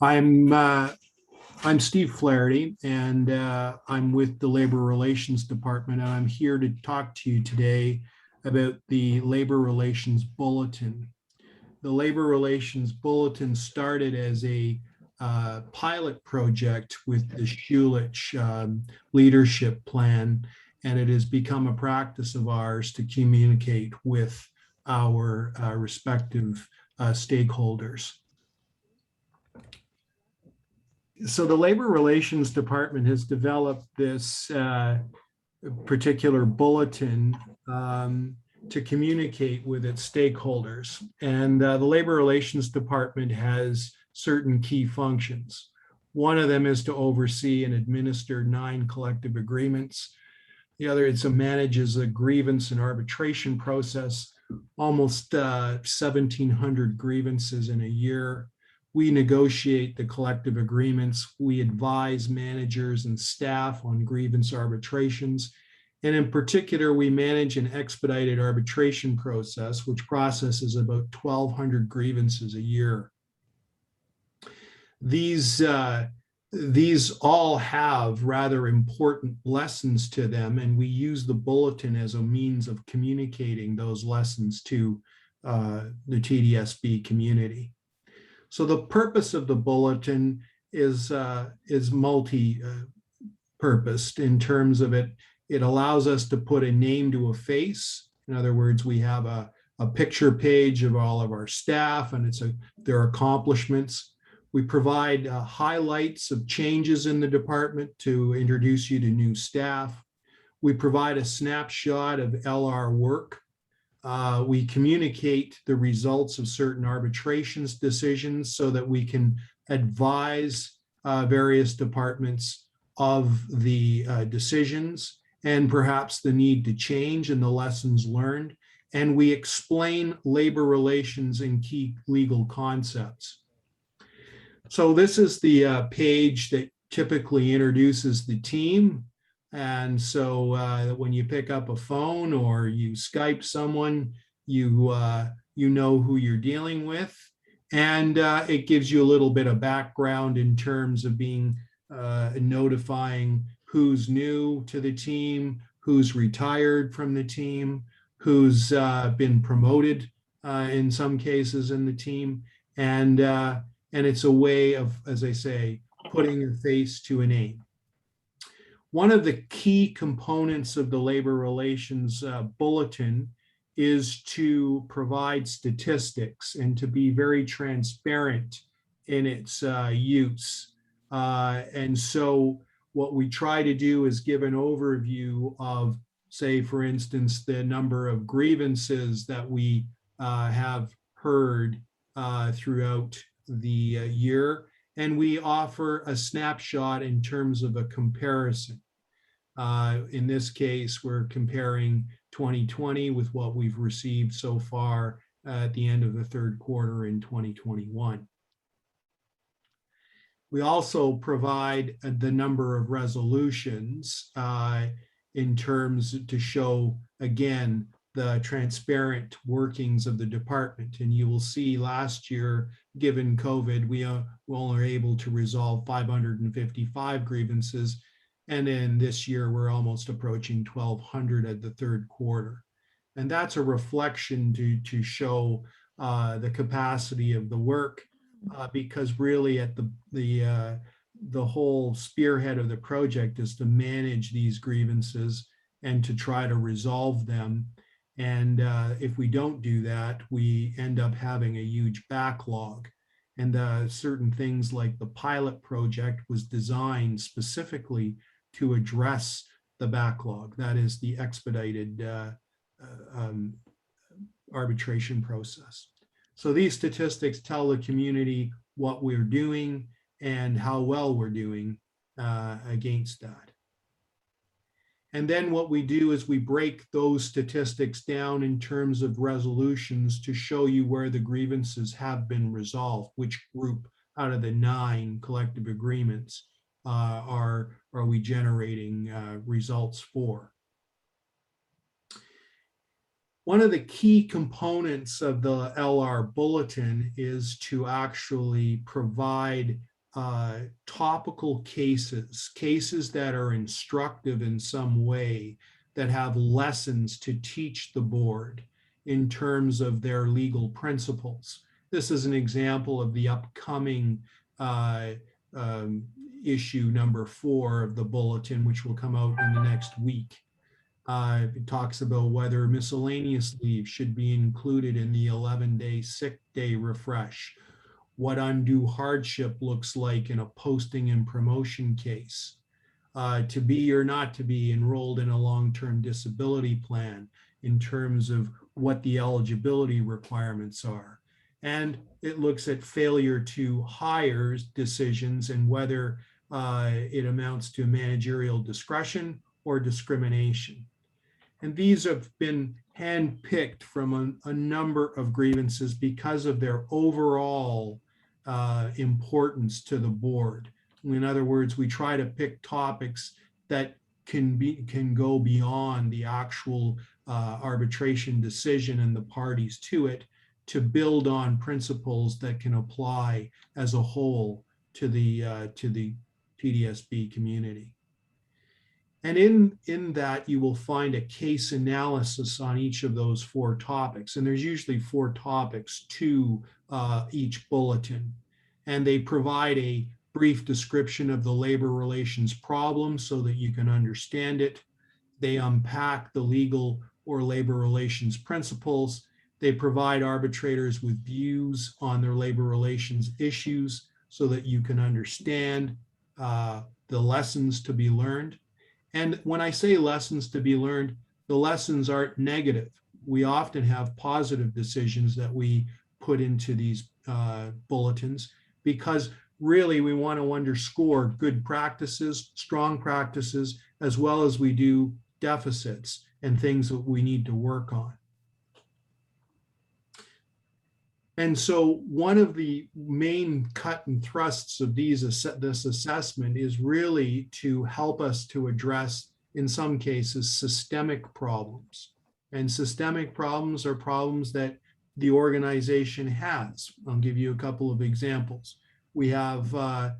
I'm I'm Steve Flaherty, and I'm with the Labor Relations Department, and I'm here to talk to you today about the Labor Relations Bulletin. The Labor Relations Bulletin started as a pilot project with the Schulich leadership plan, and it has become a practice of ours to communicate with our respective stakeholders. So the Labor Relations Department has developed this particular bulletin to communicate with its stakeholders. And the Labor Relations Department has certain key functions. One of them is to oversee and administer 9 collective agreements. The other is to manages a grievance and arbitration process, almost 1,700 grievances in a year. We negotiate the collective agreements. We advise managers and staff on grievance arbitrations. And in particular, we manage an expedited arbitration process, which processes about 1,200 grievances a year. These all have rather important lessons to them, and we use the bulletin as a means of communicating those lessons to the TDSB community. So the purpose of the bulletin is multi-purposed in terms of it. It allows us to put a name to a face. In other words, we have a picture page of all of our staff and their accomplishments. We provide highlights of changes in the department to introduce you to new staff. We provide a snapshot of LR work. We communicate the results of certain arbitrations decisions so that we can advise various departments of the decisions and perhaps the need to change and the lessons learned. And we explain labor relations and key legal concepts. So this is the page that typically introduces the team. And so when you pick up a phone or you Skype someone, you know who you're dealing with. And it gives you a little bit of background in terms of being notifying who's new to the team, who's retired from the team, who's been promoted in some cases in the team. And it's a way of, as I say, putting a face to a name. One of the key components of the labor relations bulletin is to provide statistics and to be very transparent in its use. And so what we try to do is give an overview of, say, for instance, the number of grievances that we have heard throughout the year, and we offer a snapshot in terms of a comparison. In this case, we're comparing 2020 with what we've received so far at the end of the third quarter in 2021. We also provide the number of resolutions in terms to show, again, the transparent workings of the department. And you will see last year, given COVID, we were able to resolve 555 grievances. And then this year, we're almost approaching 1,200 at the third quarter. And that's a reflection to show the capacity of the work, because really at the whole spearhead of the project is to manage these grievances and to try to resolve them. And if we don't do that, we end up having a huge backlog. And certain things like the pilot project was designed specifically to address the backlog. That is the expedited arbitration process. So these statistics tell the community what we're doing and how well we're doing against that. And then what we do is we break those statistics down in terms of resolutions to show you where the grievances have been resolved, which group out of the 9 collective agreements are we generating results for. One of the key components of the LR bulletin is to actually provide topical cases that are instructive in some way, that have lessons to teach the board in terms of their legal principles. This is an example of the upcoming um, issue number 4 of the bulletin, which will come out in the next week. It talks about whether miscellaneous leave should be included in the 11-day sick day refresh, what undue hardship looks like in a posting and promotion case, to be or not to be enrolled in a long-term disability plan in terms of what the eligibility requirements are. And it looks at failure to hire decisions and whether it amounts to managerial discretion or discrimination. And these have been handpicked from a number of grievances because of their overall importance to the board. In other words, we try to pick topics that can go beyond the actual arbitration decision and the parties to it, to build on principles that can apply as a whole to the TDSB community. And in that, you will find a case analysis on each of those 4 topics. And there's usually 4 topics to each bulletin. And they provide a brief description of the labor relations problem so that you can understand it. They unpack the legal or labor relations principles. They provide arbitrators with views on their labor relations issues so that you can understand the lessons to be learned. And when I say lessons to be learned, the lessons aren't negative. We often have positive decisions that we put into these bulletins, because really we want to underscore good practices, strong practices, as well as we do deficits and things that we need to work on. And so one of the main cut and thrusts of this assessment is really to help us to address, in some cases, systemic problems. And systemic problems are problems that the organization has. I'll give you a couple of examples. We have a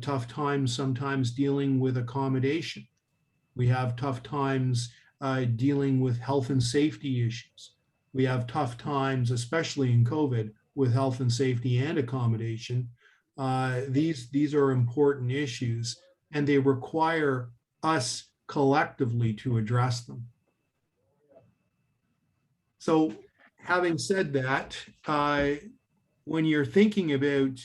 tough time sometimes dealing with accommodation. We have tough times dealing with health and safety issues. We have tough times, especially in COVID, with health and safety and accommodation. These are important issues, and they require us collectively to address them. So having said that, when you're thinking about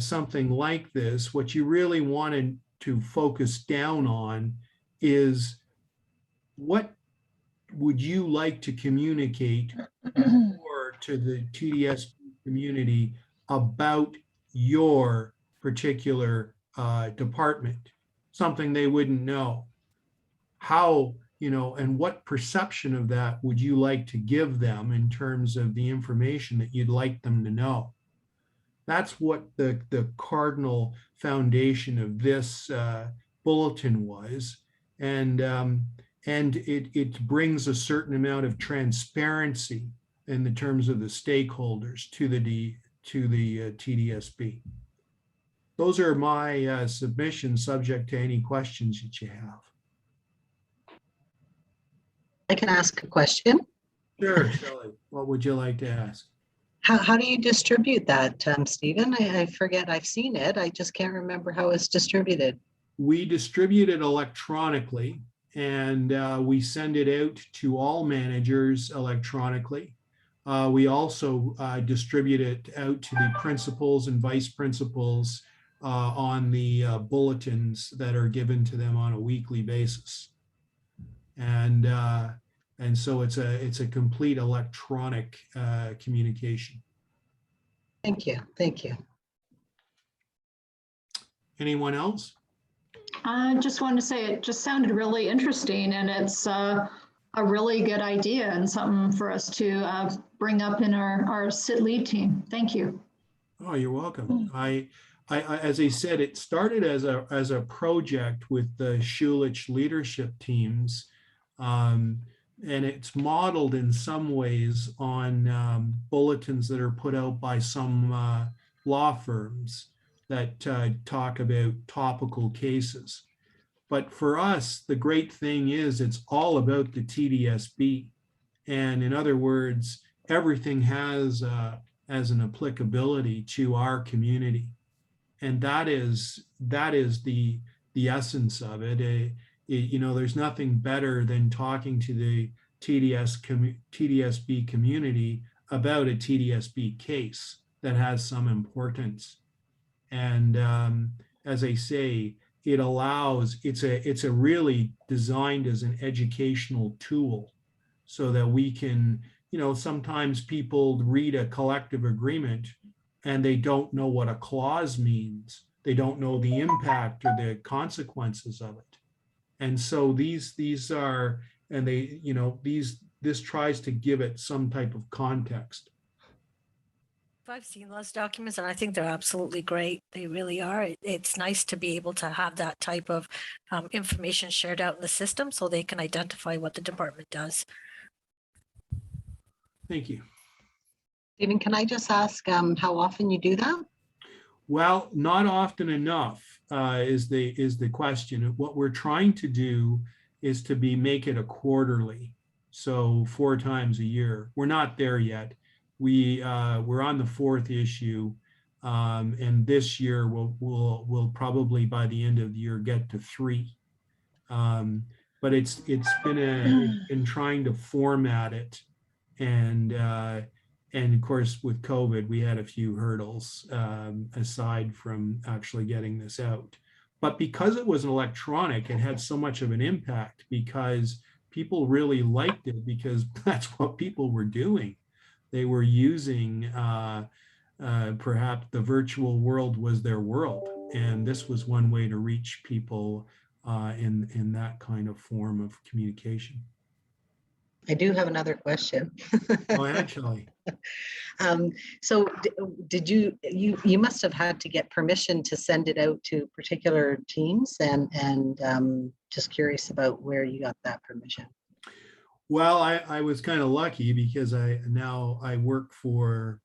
something like this, what you really wanted to focus down on is, what would you like to communicate more to the TDS community about your particular department, something they wouldn't know? How, and what perception of that would you like to give them in terms of the information that you'd like them to know? That's what the cardinal foundation of this bulletin was. And it brings a certain amount of transparency in the terms of the stakeholders to the TDSB. Those are my submissions, subject to any questions that you have. I can ask a question. Sure, Shelley. What would you like to ask? How do you distribute that, Stephen? I forget, I've seen it. I just can't remember how it's distributed. We distribute it electronically, and we send it out to all managers electronically. We also distribute it out to the principals and vice principals on the bulletins that are given to them on a weekly basis. And so it's a complete electronic communication. Thank you. Thank you. Anyone else? I just wanted to say it just sounded really interesting, and it's a really good idea and something for us to bring up in our SIT lead team. Thank you. Oh, you're welcome. I as I said, it started as a project with the Schulich leadership teams, and it's modeled in some ways on bulletins that are put out by some law firms. that talk about topical cases. But for us, the great thing is it's all about the TDSB. And in other words, everything has an applicability to our community. And that is the essence of it. You know, there's nothing better than talking to the TDSB community about a TDSB case that has some importance. And as I say, it allows, it's a really designed as an educational tool so that we can, you know, sometimes people read a collective agreement and they don't know what a clause means. They don't know the impact or the consequences of it. And so these are, and they, you know, this tries to give it some type of context. I've seen those documents and I think they're absolutely great. They really are. It's nice to be able to have that type of information shared out in the system so they can identify what the department does. Thank you. Stephen, can I just ask how often you do that? Well, not often enough is the question. What we're trying to do is to make it a quarterly, so 4 times a year. We're not there yet. We're on the 4th issue, and this year we'll probably by the end of the year get to 3. But it's been trying to format it, and of course with COVID we had a few hurdles aside from actually getting this out. But because it was an electronic, it had so much of an impact because people really liked it because that's what people were doing. They were using perhaps the virtual world was their world, and this was one way to reach people in that kind of form of communication. I do have another question. Oh, actually. So did you must have had to get permission to send it out to particular teams, and just curious about where you got that permission. Well, I was kind of lucky because I work for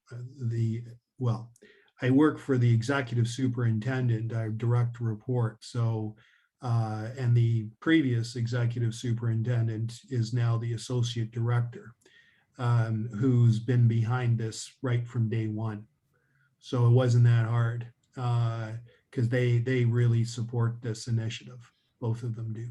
I work for the executive superintendent. I direct report. So, and the previous executive superintendent is now the associate director, who's been behind this right from day one. So it wasn't that hard because they really support this initiative. Both of them do.